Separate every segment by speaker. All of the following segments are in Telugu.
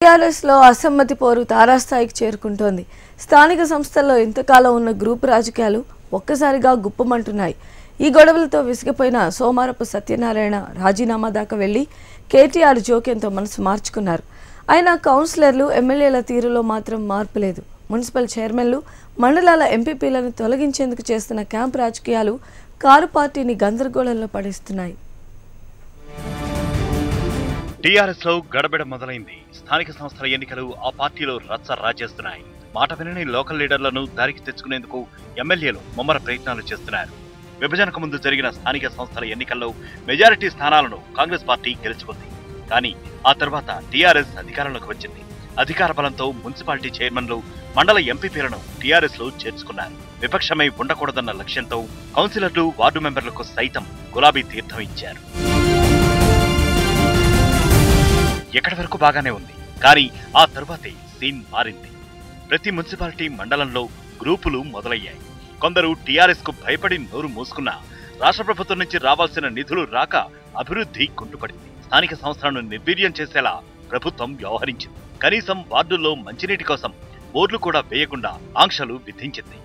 Speaker 1: టీఆర్ఎస్లో అసమ్మతి పోరు తారాస్థాయికి చేరుకుంటోంది. స్థానిక సంస్థల్లో ఇంతకాలం ఉన్న గ్రూపు రాజకీయాలు ఒక్కసారిగా గుప్పమంటున్నాయి. ఈ గొడవలతో విసిగిపోయిన సోమారపు సత్యనారాయణ రాజీనామా దాకా వెళ్లి కేటీఆర్ జోక్యంతో మనసు మార్చుకున్నారు. అయినా కౌన్సిలర్లు, ఎమ్మెల్యేల తీరులో మాత్రం మార్పు లేదు. మున్సిపల్ చైర్మన్లు, మండలాల ఎంపీపీలను తొలగించేందుకు చేస్తున్న క్యాంప్ రాజకీయాలు కారు పార్టీని గందరగోళంలో పడేస్తున్నాయి.
Speaker 2: టీఆర్ఎస్ లో గడబిడ మొదలైంది. స్థానిక సంస్థల ఎన్నికలు ఆ పార్టీలో రచ్చ రాజేస్తున్నాయి. మాట వినని లోకల్ లీడర్లను దారికి తెచ్చుకునేందుకు ఎమ్మెల్యేలు ముమ్మర ప్రయత్నాలు చేస్తున్నారు. విభజనకు ముందు జరిగిన స్థానిక సంస్థల ఎన్నికల్లో మెజారిటీ స్థానాలను కాంగ్రెస్ పార్టీ గెలుచుకుంది. కానీ ఆ తర్వాత టీఆర్ఎస్ అధికారంలోకి వచ్చింది. అధికార బలంతో మున్సిపాలిటీ చైర్మన్లు, మండల ఎంపీపీలను టీఆర్ఎస్ లో చేర్చుకున్నారు. విపక్షమై ఉండకూడదన్న లక్ష్యంతో కౌన్సిలర్లు, వార్డు మెంబర్లకు సైతం గులాబీ తీర్థం ఇచ్చారు. ఎక్కడి వరకు బాగానే ఉంది. కానీ ఆ తరువాతే సీన్ మారింది. ప్రతి మున్సిపాలిటీ మండలంలో గ్రూపులు మొదలయ్యాయి. కొందరు టీఆర్ఎస్ కు భయపడి నోరు మూసుకున్నా రాష్ట్ర ప్రభుత్వం నుంచి రావాల్సిన నిధులు రాక అభివృద్ధి కుంటుపడింది. స్థానిక సంస్థలను నిర్వీర్యం చేసేలా ప్రభుత్వం వ్యవహరించింది. కనీసం వార్డుల్లో మంచినీటి కోసం బోర్లు కూడా వేయకుండా ఆంక్షలు విధించింది.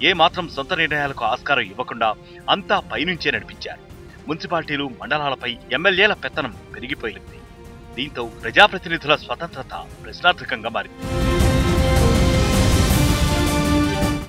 Speaker 2: ఏ మాత్రం సొంత నిర్ణయాలకు ఆస్కారం ఇవ్వకుండా అంతా పైనుంచే నడిపించారు. మున్సిపాలిటీలు, మండలాలపై ఎమ్మెల్యేల పెత్తనం పెరిగిపోయింది. దీంతో ప్రజాప్రతినిధుల స్వతంత్రత ప్రశ్నార్థకంగా మారింది.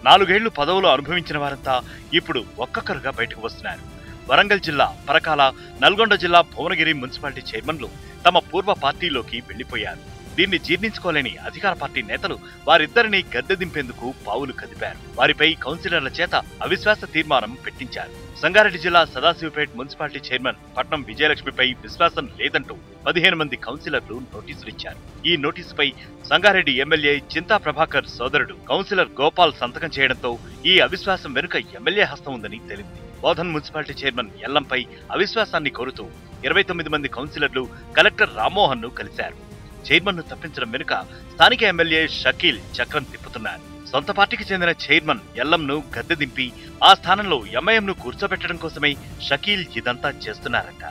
Speaker 2: 4 ఏళ్లు పదవులు అనుభవించిన వారంతా ఇప్పుడు ఒక్కొక్కరుగా బయటకు వస్తున్నారు. వరంగల్ జిల్లా పరకాల, నల్గొండ జిల్లా భువనగిరి మున్సిపాలిటీ చైర్మన్లు తమ పూర్వ పార్టీలోకి వెళ్లిపోయారు. దీన్ని జీర్ణించుకోలేని అధికార పార్టీ నేతలు వారిద్దరిని గద్దె దింపేందుకు పావులు కదిపారు. వారిపై కౌన్సిలర్ల చేత అవిశ్వాస తీర్మానం పెట్టించారు. సంగారెడ్డి జిల్లా సదాశివపేట్ మున్సిపాలిటీ చైర్మన్ పట్నం విజయలక్ష్మిపై విశ్వాసం లేదంటూ 15 మంది కౌన్సిలర్లు నోటీసులిచ్చారు. ఈ నోటీసుపై సంగారెడ్డి ఎమ్మెల్యే చింతా ప్రభాకర్ సోదరుడు కౌన్సిలర్ గోపాల్ సంతకం చేయడంతో ఈ అవిశ్వాసం వెనుక ఎమ్మెల్యే హస్తం ఉందని తెలిసింది. బోధన్ మున్సిపాలిటీ చైర్మన్ ఎల్లంపై అవిశ్వాసాన్ని కోరుతూ 29 మంది కౌన్సిలర్లు కలెక్టర్ రామ్మోహన్ ను కలిశారు. చైర్మన్ ను తప్పించడం వెనుక స్థానిక ఎమ్మెల్యే షకీల్ చక్రం తిప్పుతున్నారు. సొంత పార్టీకి చెందిన చైర్మన్ ఎల్లంను గద్దె దింపి ఆ స్థానంలో ఎంఐఎంను కూర్చోబెట్టడం కోసమే షకీల్ ఇదంతా చేస్తున్నారట.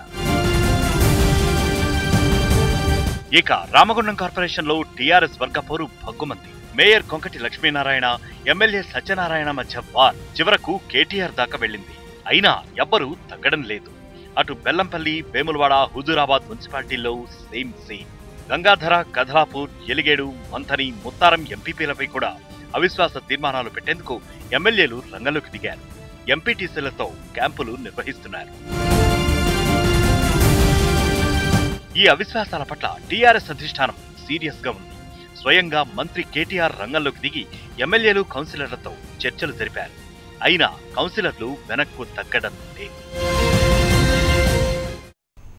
Speaker 2: ఇక రామగుండం కార్పొరేషన్ లో టీఆర్ఎస్ వర్గ పోరు భగ్గుమంది. మేయర్ కొంకటి లక్ష్మీనారాయణ, ఎమ్మెల్యే సత్యనారాయణ మధ్య వార్ చివరకు కేటీఆర్ దాకా వెళ్లింది. అయినా ఎవ్వరూ తగ్గడం లేదు. అటు బెల్లంపల్లి, వేములవాడ, హుజూరాబాద్ మున్సిపాలిటీల్లో సేమ్ సీన్. గంగాధర, కదలాపూర్, ఎలిగేడు, మంథని, ముత్తారం ఎంపీపీలపై కూడా అవిశ్వాస తీర్మానాలు పెట్టేందుకు ఎమ్మెల్యేలు రంగంలోకి దిగారు. ఎంపీటీసీలతో క్యాంపులు నిర్వహిస్తున్నారు. ఈ అవిశ్వాసాల పట్ల టీఆర్ఎస్ అధిష్టానం సీరియస్ గా ఉంది. స్వయంగా మంత్రి కేటీఆర్ రంగంలోకి దిగి ఎమ్మెల్యేలు, కౌన్సిలర్లతో చర్చలు జరిపారు. అయినా కౌన్సిలర్లు వెనక్కు తగ్గడం లేదు.